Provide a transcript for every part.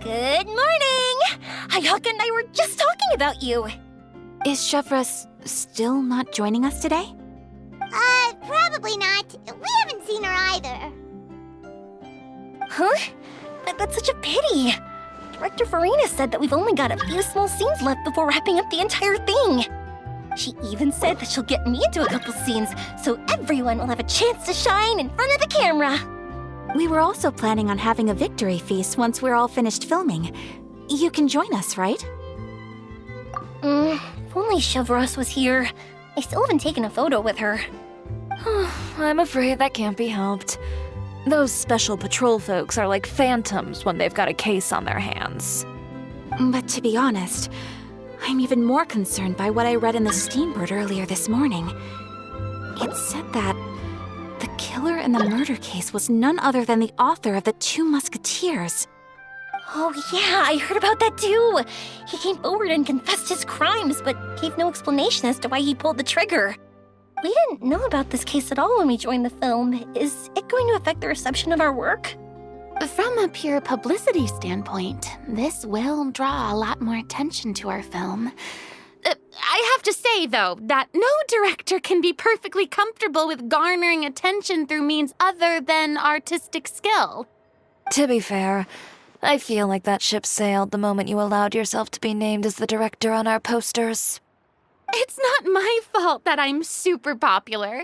Good morning! Hayaka and I were just talking about you. Is Chevra still not joining us today? Probably not. We haven't seen her either. Huh? That's such a pity. Director Farina said that we've only got a few small scenes left before wrapping up the entire thing. She even said that she'll get me into a couple scenes, so everyone will have a chance to shine in front of the camera. We were also planning on having a victory feast once we're all finished filming. You can join us, right? If only Chevros was here. I still haven't taken a photo with her. I'm afraid that can't be helped. Those special patrol folks are like phantoms when they've got a case on their hands. But to be honest, I'm even more concerned by what I read in the Steambird earlier this morning. It said that the killer in the murder case was none other than the author of the Two Musketeers. Oh yeah, I heard about that too. He came forward and confessed his crimes, but gave no explanation as to why he pulled the trigger. We didn't know about this case at all when we joined the film. Is it going to affect the reception of our work? From a pure publicity standpoint, this will draw a lot more attention to our film. I have to say, though, that no director can be perfectly comfortable with garnering attention through means other than artistic skill. To be fair, I feel like that ship sailed the moment you allowed yourself to be named as the director on our posters. It's not my fault that I'm super popular.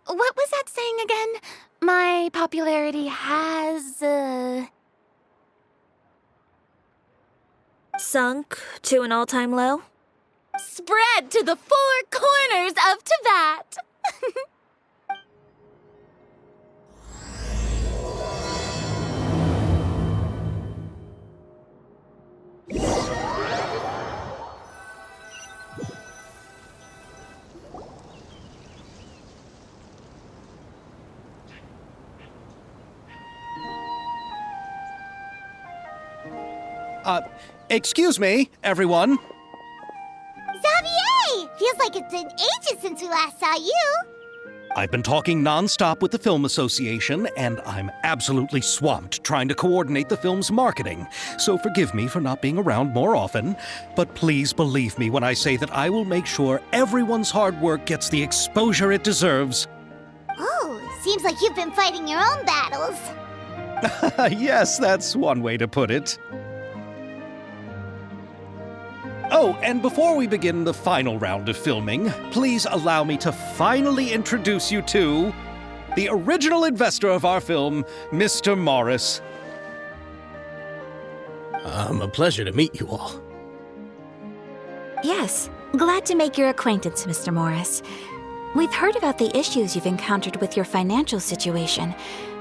What was that saying again? My popularity has, Sunk to an all-time low? spread to the four corners of Teyvat. Excuse me, everyone. Xavier! Feels like it's been ages since we last saw you. I've been talking nonstop with the Film Association, and I'm absolutely swamped trying to coordinate the film's marketing. So forgive me for not being around more often, but please believe me when I say that I will make sure everyone's hard work gets the exposure it deserves. Oh, seems like you've been fighting your own battles. Yes, that's one way to put it. Oh, and before we begin the final round of filming, please allow me to finally introduce you to the original investor of our film, Mr. Morris. A pleasure to meet you all. Yes, glad to make your acquaintance, Mr. Morris. We've heard about the issues you've encountered with your financial situation,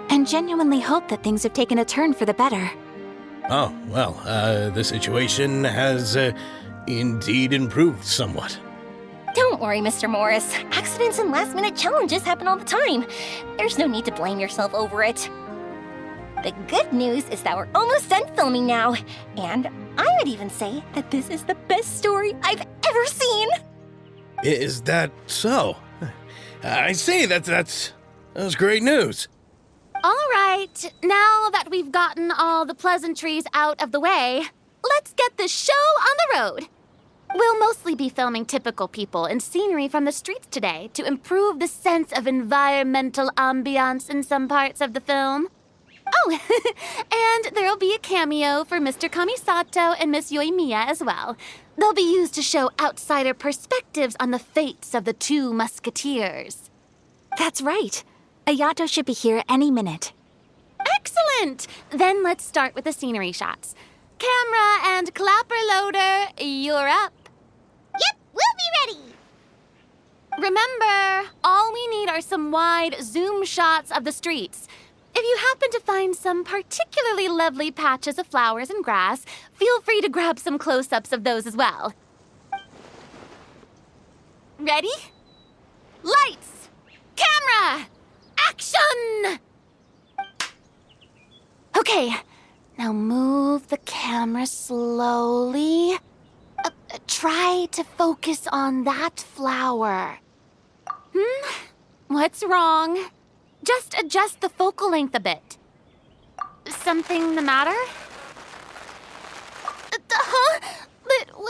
and genuinely hope that things have taken a turn for the better. Oh, well, the situation has, indeed improved somewhat. Don't worry, Mr. Morris. Accidents and last-minute challenges happen all the time. There's no need to blame yourself over it. The good news is that we're almost done filming now, and I would even say that this is the best story I've ever seen. Is that so? I see, that's great news. All right, now that we've gotten all the pleasantries out of the way, let's get this show on the road. We'll mostly be filming typical people and scenery from the streets today to improve the sense of environmental ambiance in some parts of the film. Oh, and there'll be a cameo for Mr. Kamisato and Miss Yoimiya as well. They'll be used to show outsider perspectives on the fates of the Two Musketeers. That's right. Ayato should be here any minute. Excellent! Then let's start with the scenery shots. Camera and clapper loader, you're up. Yep, we'll be ready. Remember, all we need are some wide zoom shots of the streets. If you happen to find some particularly lovely patches of flowers and grass, feel free to grab some close-ups of those as well. Ready? Lights! Camera! Action! Okay, now move the camera slowly. Try to focus on that flower. What's wrong? Just adjust the focal length a bit. Something the matter?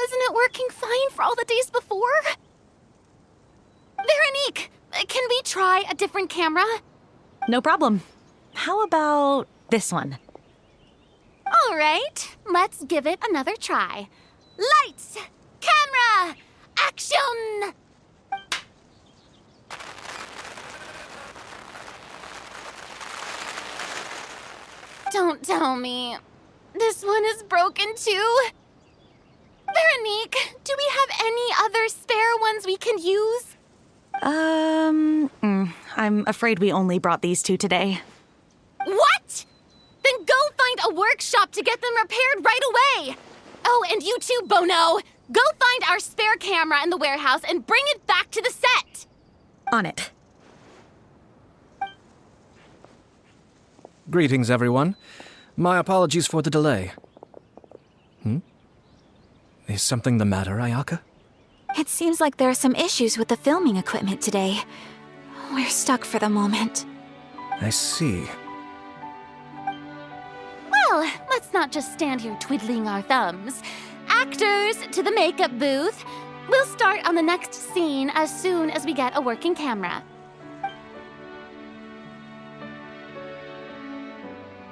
Wasn't it working fine for all the days before? Veronique, can we try a different camera? No problem. How about this one? All right, let's give it another try. Lights, camera, action! Don't tell me. This one is broken too. Veronique, do we have any other spare ones we can use? I'm afraid we only brought these two today. What? Then go find a workshop to get them repaired right away. Oh, and you too, Bono. Go find our spare camera in the warehouse and bring it back to the set. On it. Greetings, everyone. My apologies for the delay. Is something the matter, Ayaka? It seems like there are some issues with the filming equipment today. We're stuck for the moment. I see. Well, let's not just stand here twiddling our thumbs. Actors, to the makeup booth. We'll start on the next scene as soon as we get a working camera.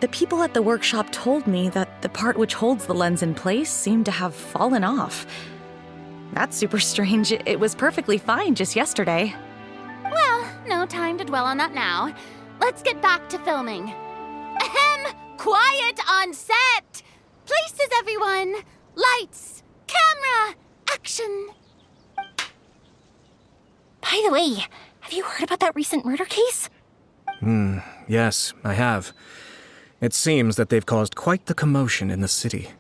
The people at the workshop told me that the part which holds the lens in place seemed to have fallen off. That's super strange. It was perfectly fine just yesterday. Well, no time to dwell on that now. Let's get back to filming. Ahem! Quiet on set! Places, everyone! Lights! Camera! Action! By the way, have you heard about that recent murder case? Yes, I have. It seems that they've caused quite the commotion in the city.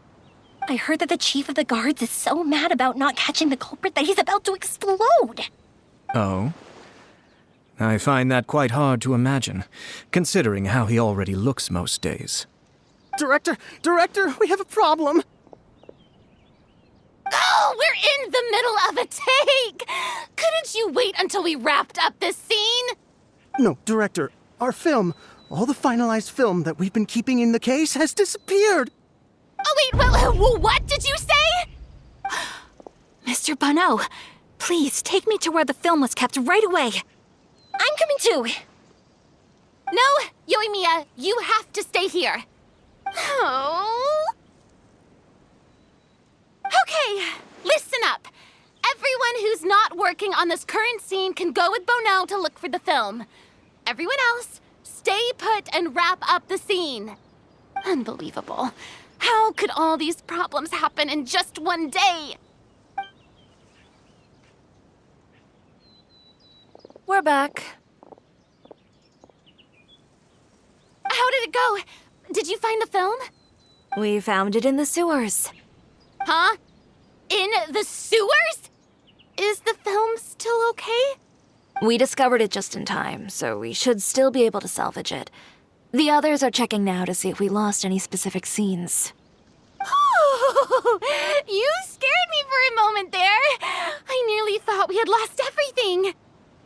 I heard that the chief of the guards is so mad about not catching the culprit that he's about to explode. Oh? I find that quite hard to imagine, considering how he already looks most days. Director, we have a problem. Oh, we're in the middle of a take! Couldn't you wait until we wrapped up this scene? No, Director, our film, all the finalized film that we've been keeping in the case has disappeared. Oh, wait, what did you say? Mr. Bono, please take me to where the film was kept right away. I'm coming too. No, Yoimiya, you have to stay here. Oh. Okay, listen up. Everyone who's not working on this current scene can go with Bono to look for the film. Everyone else, stay put and wrap up the scene. Unbelievable. How could all these problems happen in just one day? We're back. How did it go? Did you find the film? We found it in the sewers. Huh? In the sewers? Is the film still okay? We discovered it just in time, so we should still be able to salvage it. The others are checking now to see if we lost any specific scenes. You scared me for a moment there. I nearly thought we had lost everything.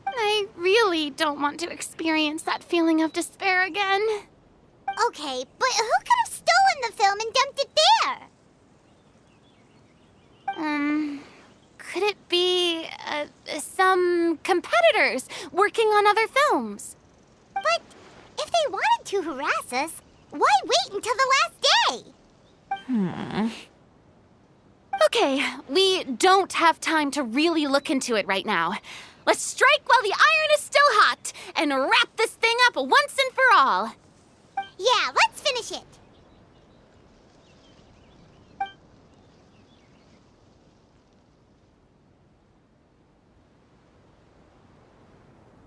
I really don't want to experience that feeling of despair again. Okay, but who could have stolen the film and dumped it there? Could it be, some competitors working on other films? But if they wanted to harass us, why wait until the last day? Okay, we don't have time to really look into it right now. Let's strike while the iron is still hot and wrap this thing up once and for all. Yeah, let's finish it.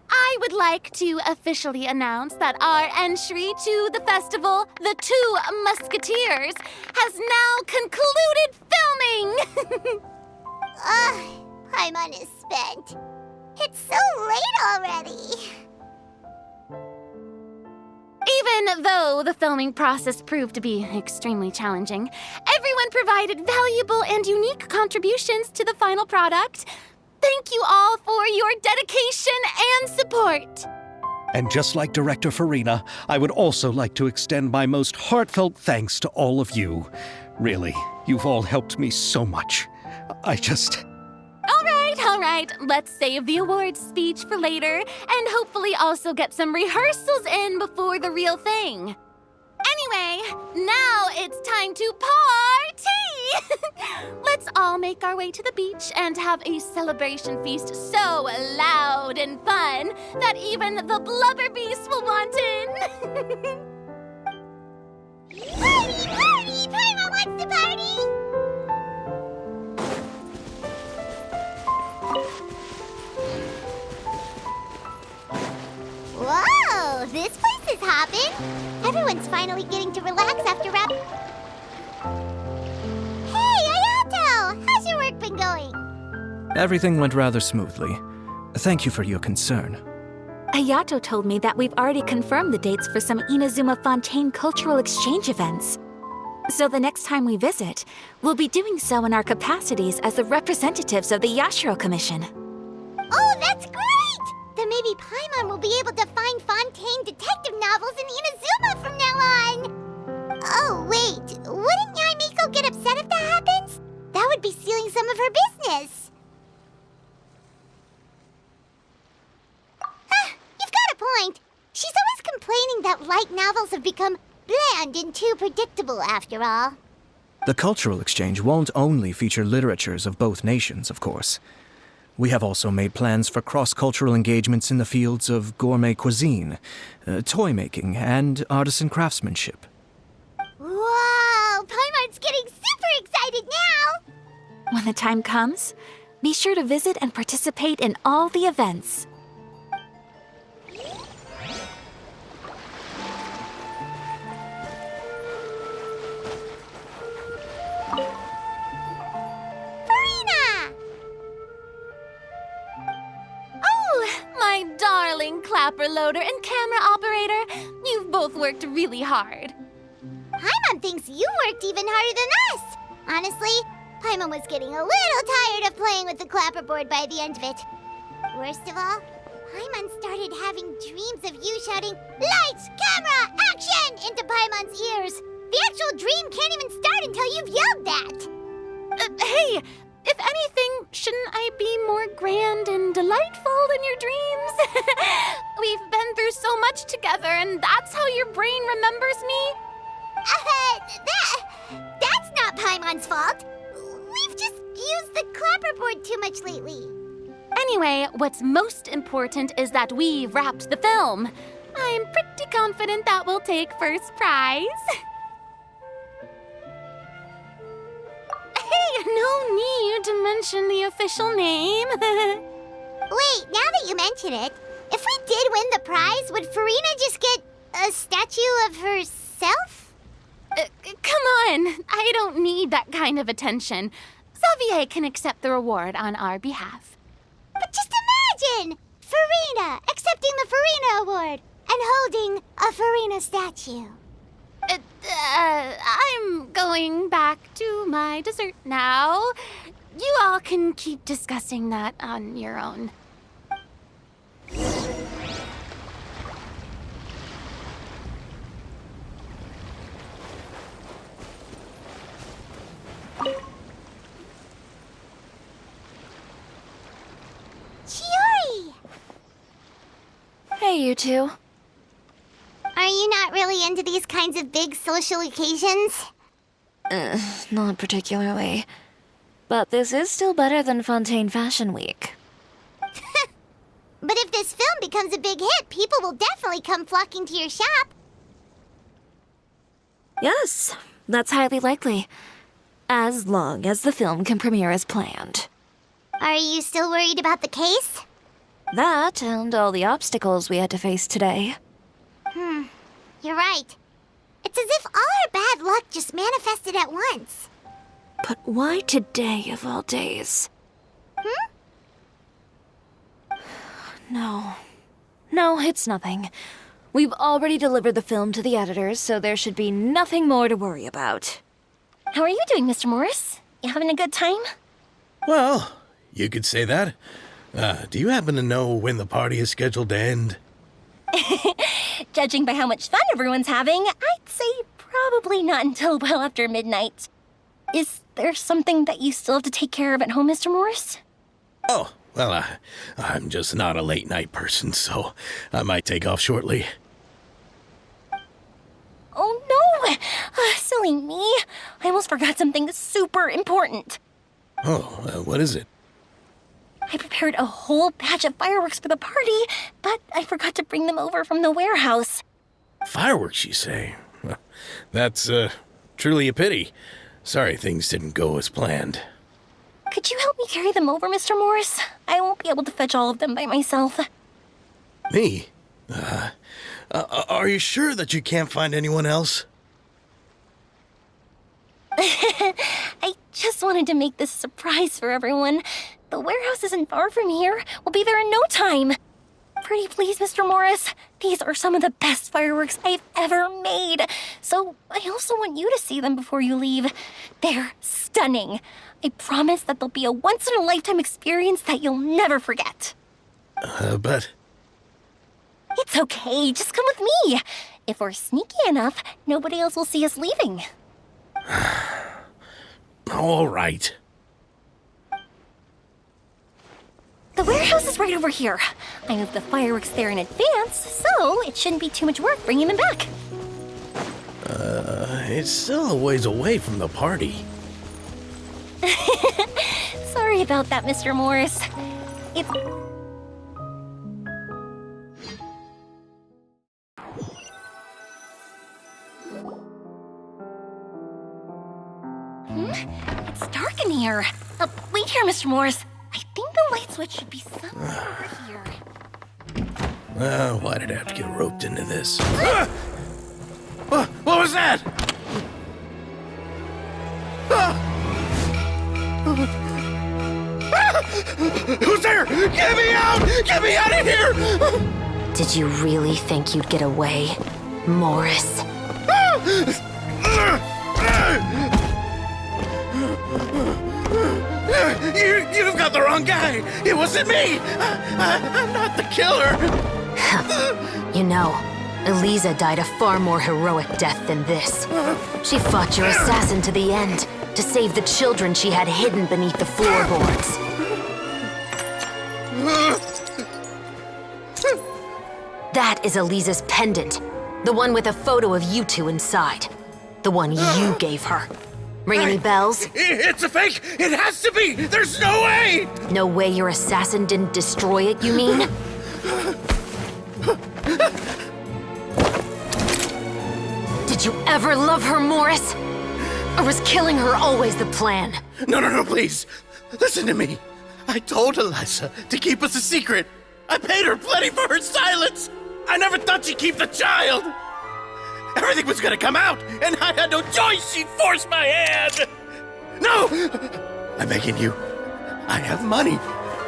I would like to officially announce that our entry to the festival, The Two Musketeers, has now concluded filming! Paimon is spent. It's so late already. Even though the filming process proved to be extremely challenging, everyone provided valuable and unique contributions to the final product. Thank you all for your dedication and support. And just like Director Farina, I would also like to extend my most heartfelt thanks to all of you. Really, you've all helped me so much. All right. Let's save the awards speech for later and hopefully also get some rehearsals in before the real thing. Anyway, now it's time to party! Let's all make our way to the beach and have a celebration feast so loud and fun that even the blubber beast will want in. Party, party! Paimon wants to party! Whoa, this place is hopping. Everyone's finally getting to relax after wrap. Hey, Ayato! How's your work been going? Everything went rather smoothly. Thank you for your concern. Ayato told me that we've already confirmed the dates for some Inazuma Fontaine cultural exchange events. So the next time we visit, we'll be doing so in our capacities as the representatives of the Yashiro Commission. Oh, that's great! Then maybe Paimon will be able to find Fontaine detective novels in Inazuma from now on! Oh, wait. Wouldn't Yae Miko get upset if that happens? That would be stealing some of her business. You've got a point. She's always complaining that light novels have become bland and too predictable after all. The cultural exchange won't only feature literatures of both nations, of course. We have also made plans for cross-cultural engagements in the fields of gourmet cuisine, toy making, and artisan craftsmanship. Whoa! Paimon's getting super excited now! When the time comes, be sure to visit and participate in all the events. My darling clapper loader and camera operator, you've both worked really hard. Paimon thinks you worked even harder than us. Honestly, Paimon was getting a little tired of playing with the clapperboard by the end of it. Worst of all, Paimon started having dreams of you shouting, "Lights, camera, action!" into Paimon's ears. The actual dream can't even start until you've yelled that. Hey! If anything, shouldn't I be more grand and delightful in your dreams? We've been through so much together, and that's how your brain remembers me? That's not Paimon's fault. We've just used the clapperboard too much lately. Anyway, what's most important is that we've wrapped the film. I'm pretty confident that we'll take first prize. Hey, no need to mention the official name. Wait, now that you mention it, if we did win the prize, would Farina just get a statue of herself? Come on, I don't need that kind of attention. Xavier can accept the reward on our behalf. But just imagine! Farina accepting the Farina Award and holding a Farina statue. I'm going back to my dessert now. You all can keep discussing that on your own. Chiori! Hey, you two. Are you not really into these kinds of big social occasions? Not particularly. But this is still better than Fontaine Fashion Week. But if this film becomes a big hit, people will definitely come flocking to your shop. Yes, that's highly likely. As long as the film can premiere as planned. Are you still worried about the case? That and all the obstacles we had to face today. You're right. It's as if all our bad luck just manifested at once. But why today of all days? No, it's nothing. We've already delivered the film to the editors, so there should be nothing more to worry about. How are you doing, Mr. Morris? You having a good time? Well, you could say that. Do you happen to know when the party is scheduled to end? Judging by how much fun everyone's having, I'd say probably not until well after midnight. Is there something that you still have to take care of at home, Mr. Morris? Oh, well, I'm just not a late night person, so I might take off shortly. Oh no! Silly me. I almost forgot something super important. Oh, what is it? I prepared a whole batch of fireworks for the party, but I forgot to bring them over from the warehouse. Fireworks, you say? Well, that's, truly a pity. Sorry things didn't go as planned. Could you help me carry them over, Mr. Morris? I won't be able to fetch all of them by myself. Me? Are you sure that you can't find anyone else? I just wanted to make this a surprise for everyone. The warehouse isn't far from here. We'll be there in no time. Pretty please, Mr. Morris. These are some of the best fireworks I've ever made. So I also want you to see them before you leave. They're stunning. I promise that they'll be a once-in-a-lifetime experience that you'll never forget. But... It's okay. Just come with me. If we're sneaky enough, nobody else will see us leaving. All right. The warehouse is right over here. I moved the fireworks there in advance, so it shouldn't be too much work bringing them back. It's still a ways away from the party. Sorry about that, Mr. Morris. It's... It's dark in here. Wait here, Mr. Morris. I think the light switch should be somewhere over here. Why did I have to get roped into this? What was that? Who's there? Get me out! Get me out of here! Did you really think you'd get away, Morris? You've got the wrong guy! It wasn't me! I'm not the killer! You know, Eliza died a far more heroic death than this. She fought your assassin to the end, to save the children she had hidden beneath the floorboards. That is Eliza's pendant, the one with a photo of you two inside. The one you gave her. Ring any bells? It's a fake! It has to be! There's no way! No way your assassin didn't destroy it, you mean? Did you ever love her, Morris? Or was killing her always the plan? No, please. Listen to me. I told Eliza to keep us a secret. I paid her plenty for her silence. I never thought she'd keep the child. Everything was gonna come out, and I had no choice. She'd force my hand. No! I'm begging you. I have money.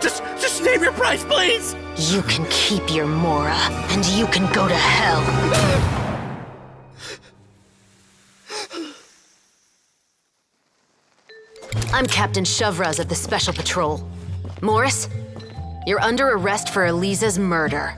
Just name your price, please. You can keep your Mora, and you can go to hell. I'm Captain Shovraz of the Special Patrol. Morris, you're under arrest for Eliza's murder.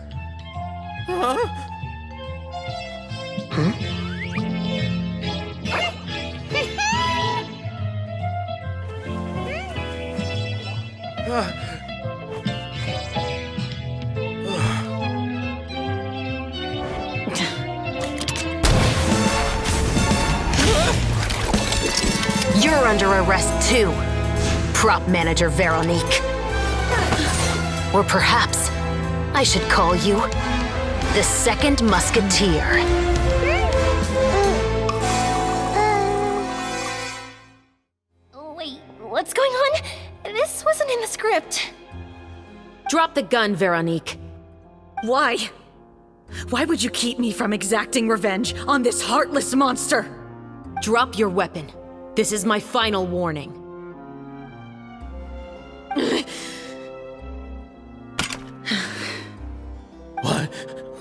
You're under arrest too, prop manager Veronique. Or perhaps I should call you the Second Musketeer. Wait, what's going on? This wasn't in the script. Drop the gun, Veronique. Why? Why would you keep me from exacting revenge on this heartless monster? Drop your weapon. This is my final warning.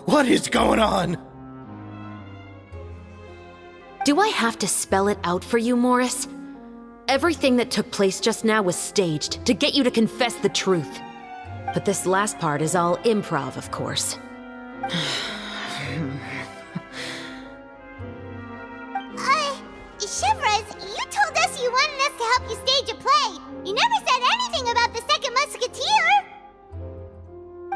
What is going on? Do I have to spell it out for you, Morris? Everything that took place just now was staged to get you to confess the truth. But this last part is all improv, of course. Shivers, you told us you wanted wanted us to help you stage a play. You never said anything about the second Musketeer.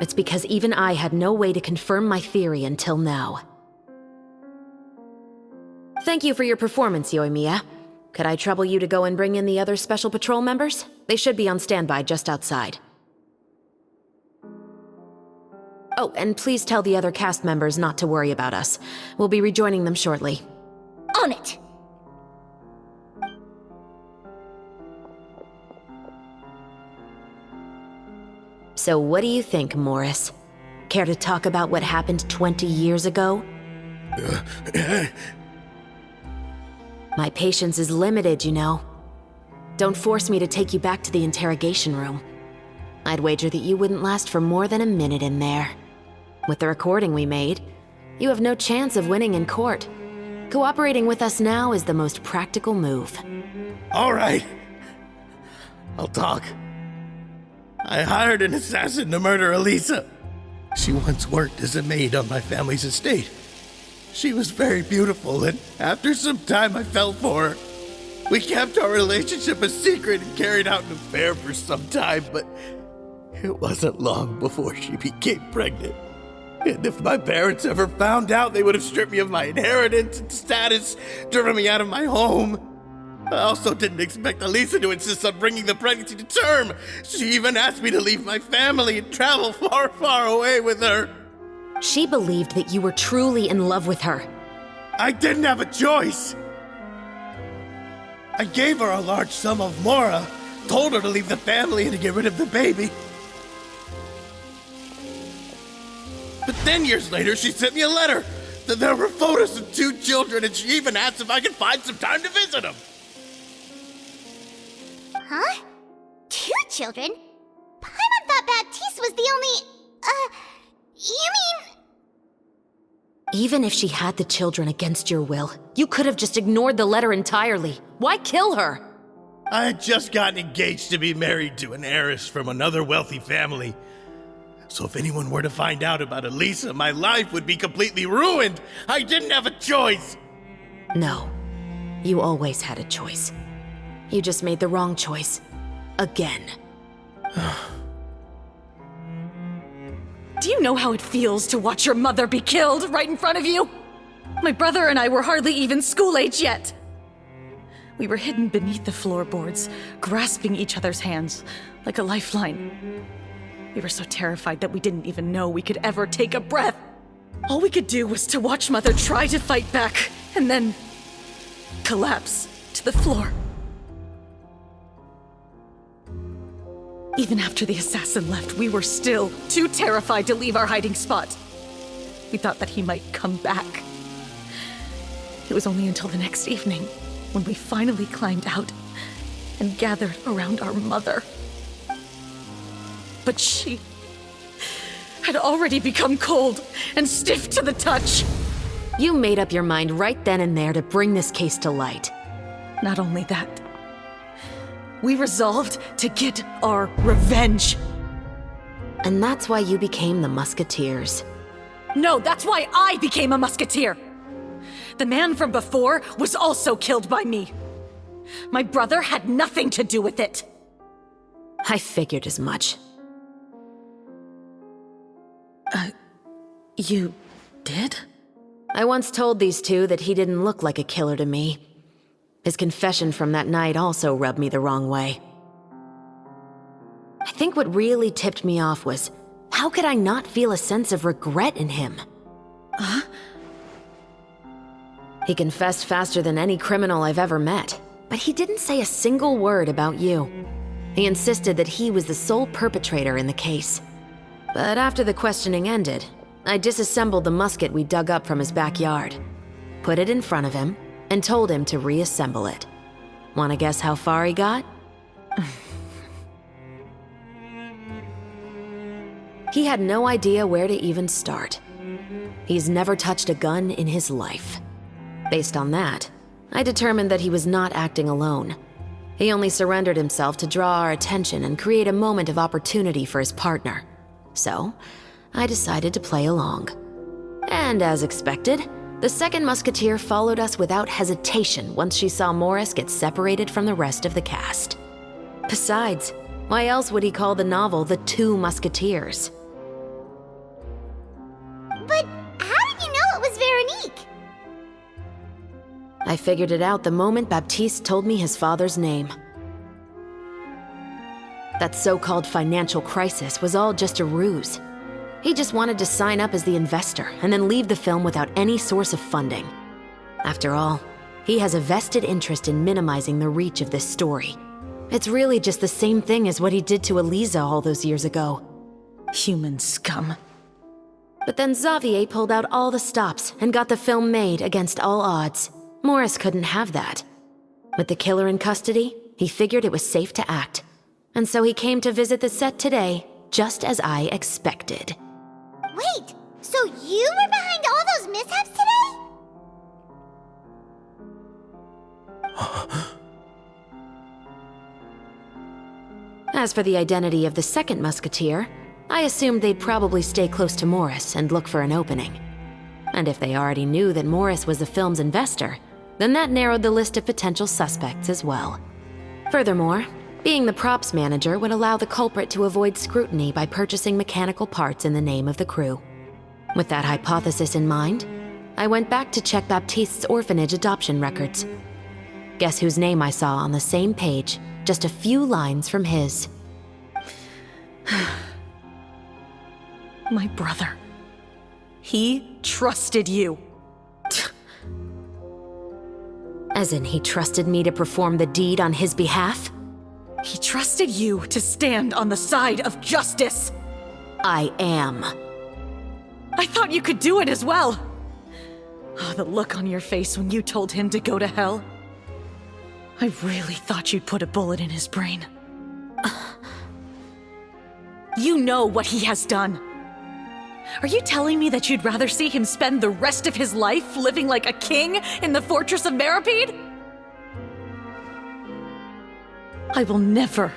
It's because even I had no way to confirm my theory until now. Thank you for your performance, Yoimiya. Could I trouble you to go and bring in the other Special Patrol members? They should be on standby just outside. Oh, and please tell the other cast members not to worry about us. We'll be rejoining them shortly. On it! So what do you think, Morris? Care to talk about what happened 20 years ago? My patience is limited, you know. Don't force me to take you back to the interrogation room. I'd wager that you wouldn't last for more than a minute in there. With the recording we made, you have no chance of winning in court. Cooperating with us now is the most practical move. All right. I'll talk. I hired an assassin to murder Elisa. She once worked as a maid on my family's estate. She was very beautiful, and after some time I fell for her. We kept our relationship a secret and carried out an affair for some time, but it wasn't long before she became pregnant. And if my parents ever found out, they would have stripped me of my inheritance and status, driven me out of my home. I also didn't expect Elisa to insist on bringing the pregnancy to term. She even asked me to leave my family and travel far, far away with her. She believed that you were truly in love with her. I didn't have a choice. I gave her a large sum of mora, told her to leave the family and to get rid of the baby. But then years later, she sent me a letter. There were photos of 2 children, and she even asked if I could find some time to visit them. Huh? 2 children? Paimon thought Baptiste was the only... you mean... Even if she had the children against your will, you could have just ignored the letter entirely. Why kill her? I had just gotten engaged to be married to an heiress from another wealthy family. So if anyone were to find out about Elisa, my life would be completely ruined. I didn't have a choice. No. You always had a choice. You just made the wrong choice. Again. Do you know how it feels to watch your mother be killed right in front of you? My brother and I were hardly even school age yet. We were hidden beneath the floorboards, grasping each other's hands like a lifeline. We were so terrified that we didn't even know we could ever take a breath. All we could do was to watch Mother try to fight back, and then collapse to the floor. Even after the assassin left, we were still too terrified to leave our hiding spot. We thought that he might come back. It was only until the next evening when we finally climbed out and gathered around our mother. But she had already become cold and stiff to the touch. You made up your mind right then and there to bring this case to light. Not only that, we resolved to get our revenge. And that's why you became the Musketeers. No, that's why I became a musketeer. The man from before was also killed by me. My brother had nothing to do with it. I figured as much. You did? I once told these two that he didn't look like a killer to me. His confession from that night also rubbed me the wrong way. I think what really tipped me off was, how could I not feel a sense of regret in him? Huh? He confessed faster than any criminal I've ever met, but he didn't say a single word about you. He insisted that he was the sole perpetrator in the case. But after the questioning ended, I disassembled the musket we dug up from his backyard, put it in front of him, and told him to reassemble it. Wanna guess how far he got? He had no idea where to even start. He's never touched a gun in his life. Based on that, I determined that he was not acting alone. He only surrendered himself to draw our attention and create a moment of opportunity for his partner. So, I decided to play along. And as expected, The second musketeer followed us without hesitation once she saw Morris get separated from the rest of the cast. Besides, why else would he call the novel The Two Musketeers? But how did you know it was Veronique? I figured it out the moment Baptiste told me his father's name. That so-called financial crisis was all just a ruse. He just wanted to sign up as the investor and then leave the film without any source of funding. After all, he has a vested interest in minimizing the reach of this story. It's really just the same thing as what he did to Eliza all those years ago. Human scum. But then Xavier pulled out all the stops and got the film made against all odds. Morris couldn't have that. With the killer in custody, he figured it was safe to act. And so he came to visit the set today, just as I expected. Wait, so you were behind all those mishaps today? As for the identity of the second musketeer, I assumed they'd probably stay close to Morris and look for an opening. And if they already knew that Morris was the film's investor, then that narrowed the list of potential suspects as well. Furthermore, being the props manager would allow the culprit to avoid scrutiny by purchasing mechanical parts in the name of the crew. With that hypothesis in mind, I went back to check Baptiste's orphanage adoption records. Guess whose name I saw on the same page, just a few lines from his. My brother. He trusted you. As in, he trusted me to perform the deed on his behalf? He trusted you to stand on the side of justice. I am. I thought you could do it as well. Oh, the look on your face when you told him to go to hell. I really thought you'd put a bullet in his brain. You know what he has done. Are you telling me that you'd rather see him spend the rest of his life living like a king in the fortress of Meripede? I will never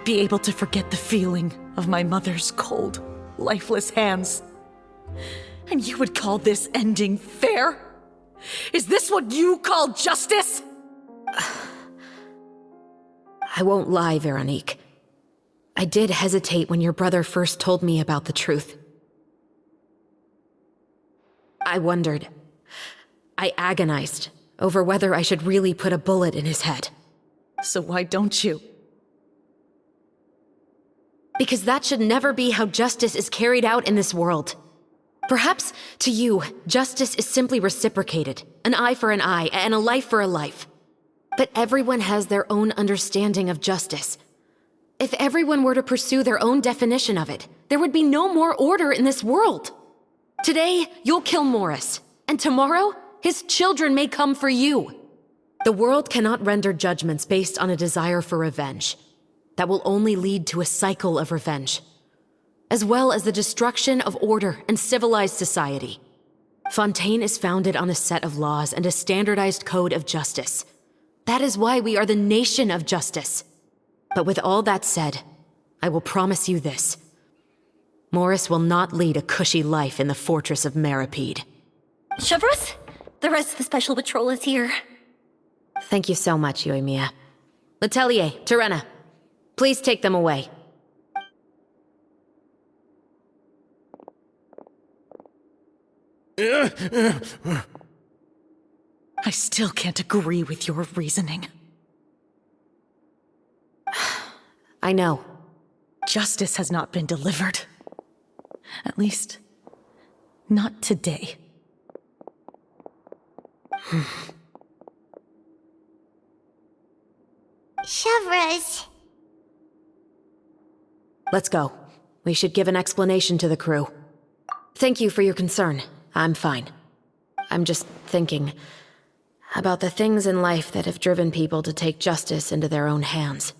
be able to forget the feeling of my mother's cold, lifeless hands. And you would call this ending fair? Is this what you call justice? I won't lie, Veronique. I did hesitate when your brother first told me about the truth. I wondered. I agonized over whether I should really put a bullet in his head. So why don't you? Because that should never be how justice is carried out in this world. Perhaps, to you, justice is simply reciprocated, an eye for an eye and a life for a life. But everyone has their own understanding of justice. If everyone were to pursue their own definition of it, there would be no more order in this world. Today, you'll kill Morris, and tomorrow, his children may come for you. The world cannot render judgments based on a desire for revenge. That will only lead to a cycle of revenge, as well as the destruction of order and civilized society. Fontaine is founded on a set of laws and a standardized code of justice. That is why we are the nation of justice. But with all that said, I will promise you this. Morris will not lead a cushy life in the fortress of Meripede. Chevreuse, the rest of the Special Patrol is here. Thank you so much, Yoimiya. Letelier, Terena, please take them away. I still can't agree with your reasoning. I know. Justice has not been delivered. At least, not today. Chevreuse. Let's go. We should give an explanation to the crew. Thank you for your concern. I'm fine. I'm just thinking about the things in life that have driven people to take justice into their own hands.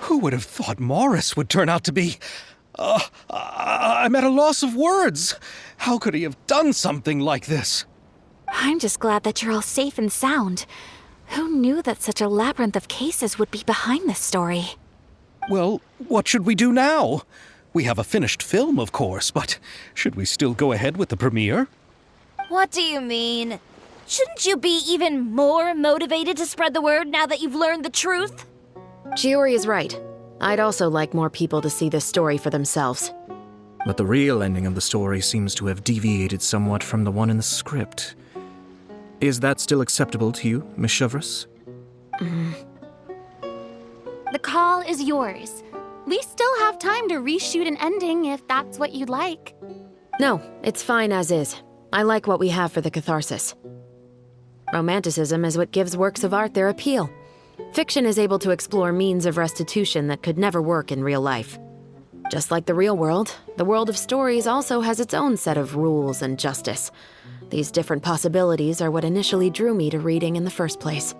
Who would have thought Morris would turn out to be... I'm at a loss of words. How could he have done something like this? I'm just glad that you're all safe and sound. Who knew that such a labyrinth of cases would be behind this story? Well, what should we do now? We have a finished film, of course, but should we still go ahead with the premiere? What do you mean? Shouldn't you be even more motivated to spread the word now that you've learned the truth? Chiori is right. I'd also like more people to see this story for themselves. But the real ending of the story seems to have deviated somewhat from the one in the script. Is that still acceptable to you, Miss Chevreuse? The call is yours. We still have time to reshoot an ending if that's what you'd like. No, it's fine as is. I like what we have for the catharsis. Romanticism is what gives works of art their appeal. Fiction is able to explore means of restitution that could never work in real life. Just like the real world, the world of stories also has its own set of rules and justice. These different possibilities are what initially drew me to reading in the first place.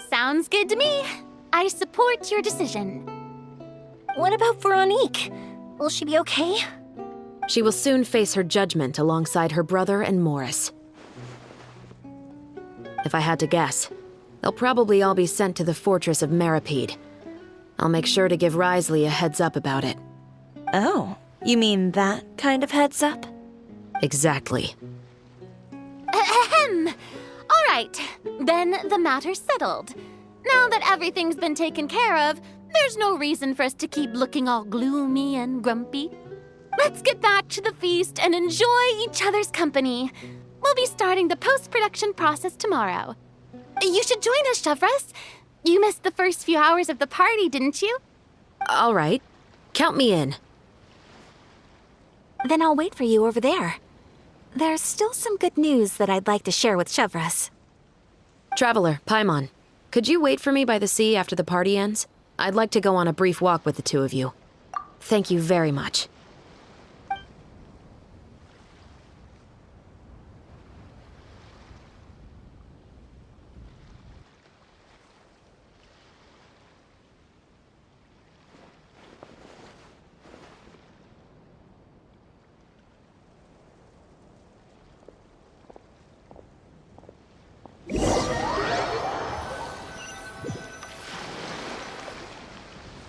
Sounds good to me. I support your decision. What about Veronique? Will she be okay? She will soon face her judgment alongside her brother and Morris. If I had to guess, they'll probably all be sent to the fortress of Meripede. I'll make sure to give Risley a heads up about it. Oh, you mean that kind of heads up? Exactly. Ahem. All right, then the matter's settled. Now that everything's been taken care of, there's no reason for us to keep looking all gloomy and grumpy. Let's get back to the feast and enjoy each other's company. We'll be starting the post-production process tomorrow. You should join us, Chevreuse. You missed the first few hours of the party, didn't you? All right. Count me in. Then I'll wait for you over there. There's still some good news that I'd like to share with Chevreuse. Traveler, Paimon, could you wait for me by the sea after the party ends? I'd like to go on a brief walk with the two of you. Thank you very much.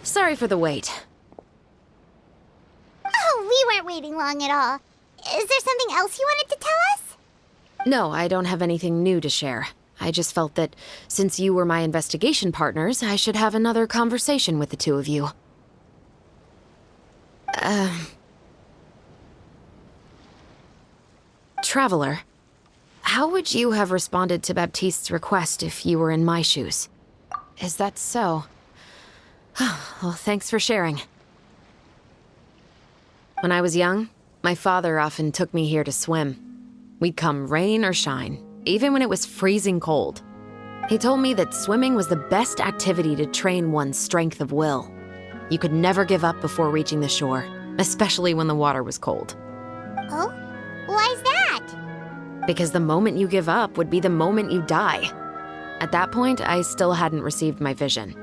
Sorry for the wait. Oh, we weren't waiting long at all. Is there something else you wanted to tell us? No, I don't have anything new to share. I just felt that since you were my investigation partners, I should have another conversation with the two of you. Traveler, how would you have responded to Baptiste's request if you were in my shoes? Is that so? Well, thanks for sharing. When I was young, my father often took me here to swim. We'd come rain or shine, even when it was freezing cold. He told me that swimming was the best activity to train one's strength of will. You could never give up before reaching the shore, especially when the water was cold. Oh? Why's that? Because the moment you give up would be the moment you die. At that point, I still hadn't received my vision.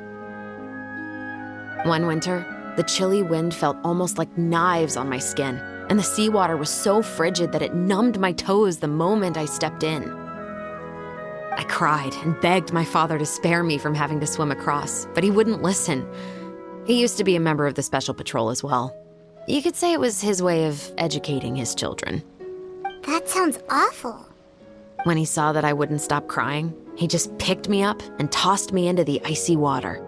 One winter, the chilly wind felt almost like knives on my skin, and the seawater was so frigid that it numbed my toes the moment I stepped in. I cried and begged my father to spare me from having to swim across, but he wouldn't listen. He used to be a member of the Special Patrol as well. You could say it was his way of educating his children. That sounds awful. When he saw that I wouldn't stop crying, he just picked me up and tossed me into the icy water.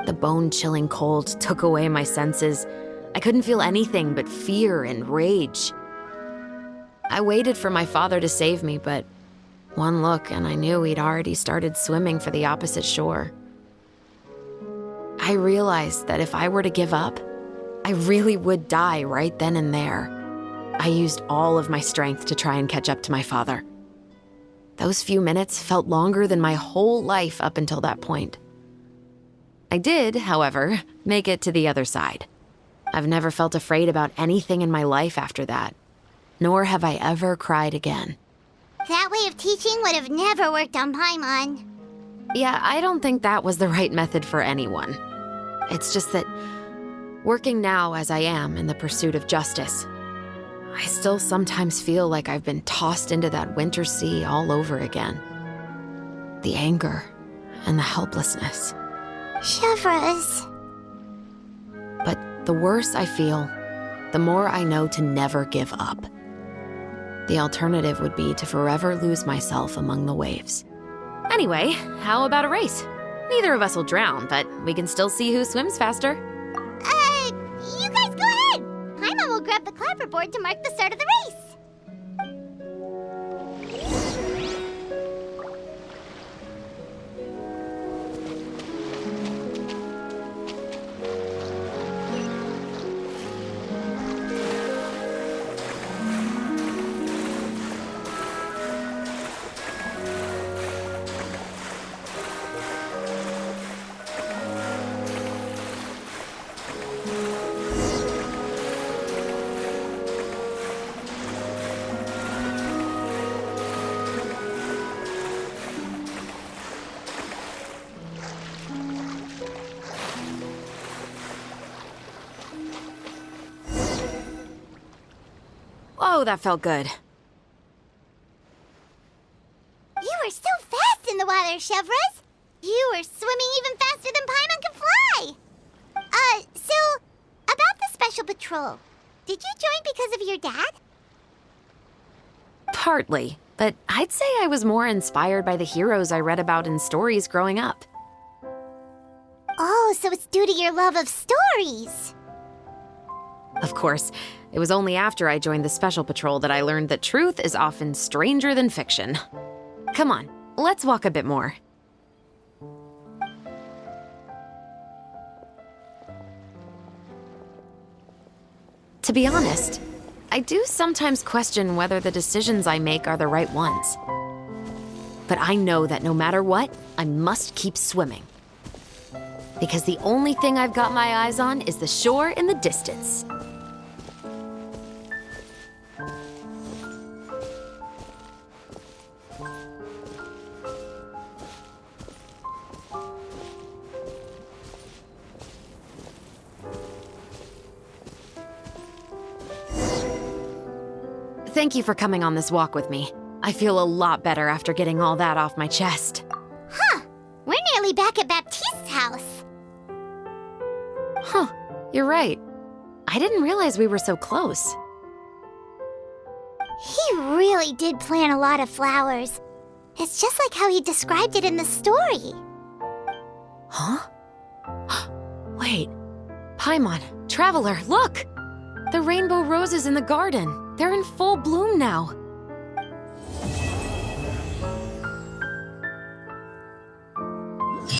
The bone-chilling cold took away my senses. I couldn't feel anything but fear and rage. I waited for my father to save me, but one look and I knew he'd already started swimming for the opposite shore. I realized that if I were to give up, I really would die right then and there. I used all of my strength to try and catch up to my father. Those few minutes felt longer than my whole life up until that point. I did, however, make it to the other side. I've never felt afraid about anything in my life after that, nor have I ever cried again. That way of teaching would have never worked on Paimon. Yeah, I don't think that was the right method for anyone. It's just that, working now as I am in the pursuit of justice, I still sometimes feel like I've been tossed into that winter sea all over again. The anger and the helplessness. Chevreuse. But the worse I feel, the more I know to never give up. The alternative would be to forever lose myself among the waves. Anyway, how about a race? Neither of us will drown, but we can still see who swims faster. You guys go ahead! Paimon will grab the clapperboard to mark the start of the race. Oh, that felt good. You were so fast in the water, Chevreuse. You were swimming even faster than Paimon can fly. So, about the special patrol. Did you join because of your dad? Partly, but I'd say I was more inspired by the heroes I read about in stories growing up. Oh, so it's due to your love of stories. Of course, it was only after I joined the Special Patrol that I learned that truth is often stranger than fiction. Come on, let's walk a bit more. To be honest, I do sometimes question whether the decisions I make are the right ones. But I know that no matter what, I must keep swimming. Because the only thing I've got my eyes on is the shore in the distance. Thank you for coming on this walk with me. I feel a lot better after getting all that off my chest. Huh. We're nearly back at Baptiste's house. Huh, you're right. I didn't realize we were so close. He really did plant a lot of flowers. It's just like how he described it in the story. Huh? Wait. Paimon, Traveler, look! The rainbow roses in the garden. They're in full bloom now.